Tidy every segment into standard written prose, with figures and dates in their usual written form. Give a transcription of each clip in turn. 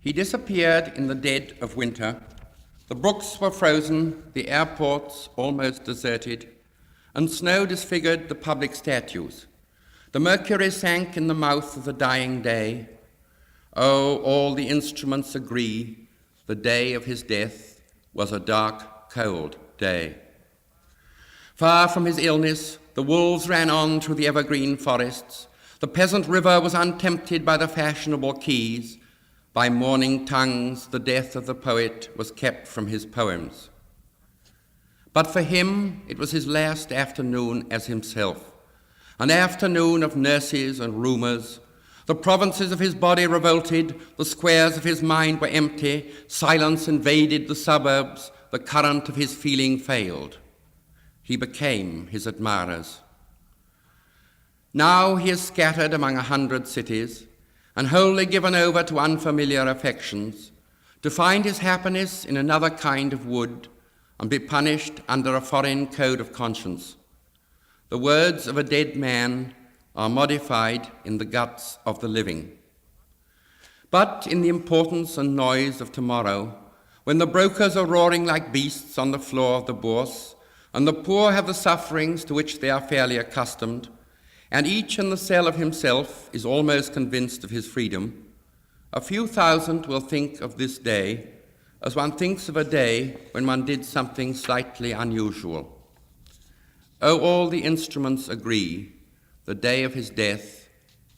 He disappeared in the dead of winter. The brooks were frozen, the airports almost deserted, and snow disfigured the public statues. The mercury sank in the mouth of the dying day. Oh, all the instruments agree, the day of his death was a dark, cold day. Far from his illness, the wolves ran on through the evergreen forests. The peasant river was untempted by the fashionable quays. By mourning tongues, the death of the poet was kept from his poems. But for him, it was his last afternoon as himself, an afternoon of nurses and rumours. The provinces of his body revolted, the squares of his mind were empty, silence invaded the suburbs, the current of his feeling failed. He became his admirers. Now he is scattered among 100 cities and wholly given over to unfamiliar affections, to find his happiness in another kind of wood and be punished under a foreign code of conscience. The words of a dead man are modified in the guts of the living. But in the importance and noise of tomorrow, when the brokers are roaring like beasts on the floor of the bourse, and the poor have the sufferings to which they are fairly accustomed, and each in the cell of himself is almost convinced of his freedom, a few thousand will think of this day as one thinks of a day when one did something slightly unusual. Oh, all the instruments agree, the day of his death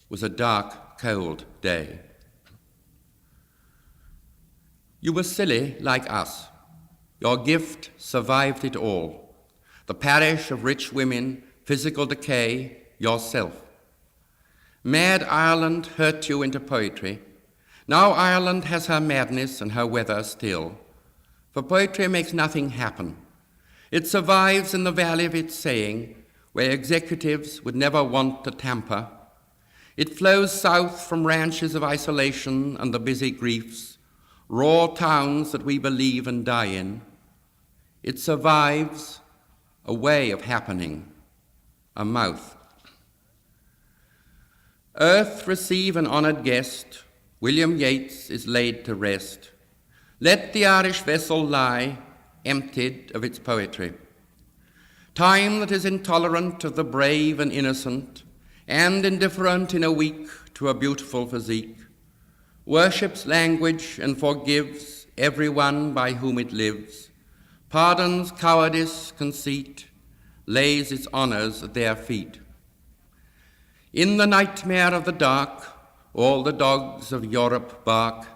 was a dark, cold day. You were silly like us. Your gift survived it all. The parish of rich women, physical decay, yourself. Mad Ireland hurt you into poetry. Now Ireland has her madness and her weather still. For poetry makes nothing happen. It survives in the valley of its saying, where executives would never want to tamper. It flows south from ranches of isolation and the busy griefs, raw towns that we believe and die in. It survives a way of happening, a mouth. Earth, receive an honoured guest. William Yeats is laid to rest. Let the Irish vessel lie, emptied of its poetry. Time that is intolerant of the brave and innocent, and indifferent in a week to a beautiful physique, worships language and forgives everyone by whom it lives, pardons cowardice, conceit, lays its honours at their feet. In the nightmare of the dark, all the dogs of Europe bark,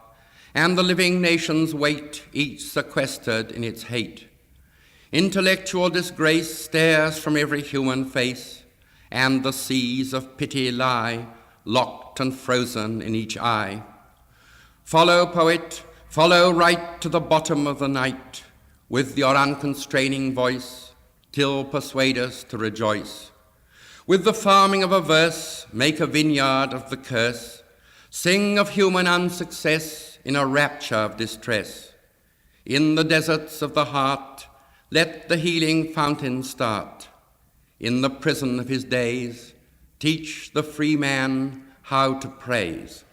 and the living nations wait, each sequestered in its hate. Intellectual disgrace stares from every human face, and the seas of pity lie, locked and frozen in each eye. Follow, poet, follow right to the bottom of the night, with your unconstraining voice, till persuade us to rejoice. With the farming of a verse, make a vineyard of the curse, sing of human unsuccess in a rapture of distress. In the deserts of the heart, let the healing fountain start. In the prison of his days, teach the free man how to praise.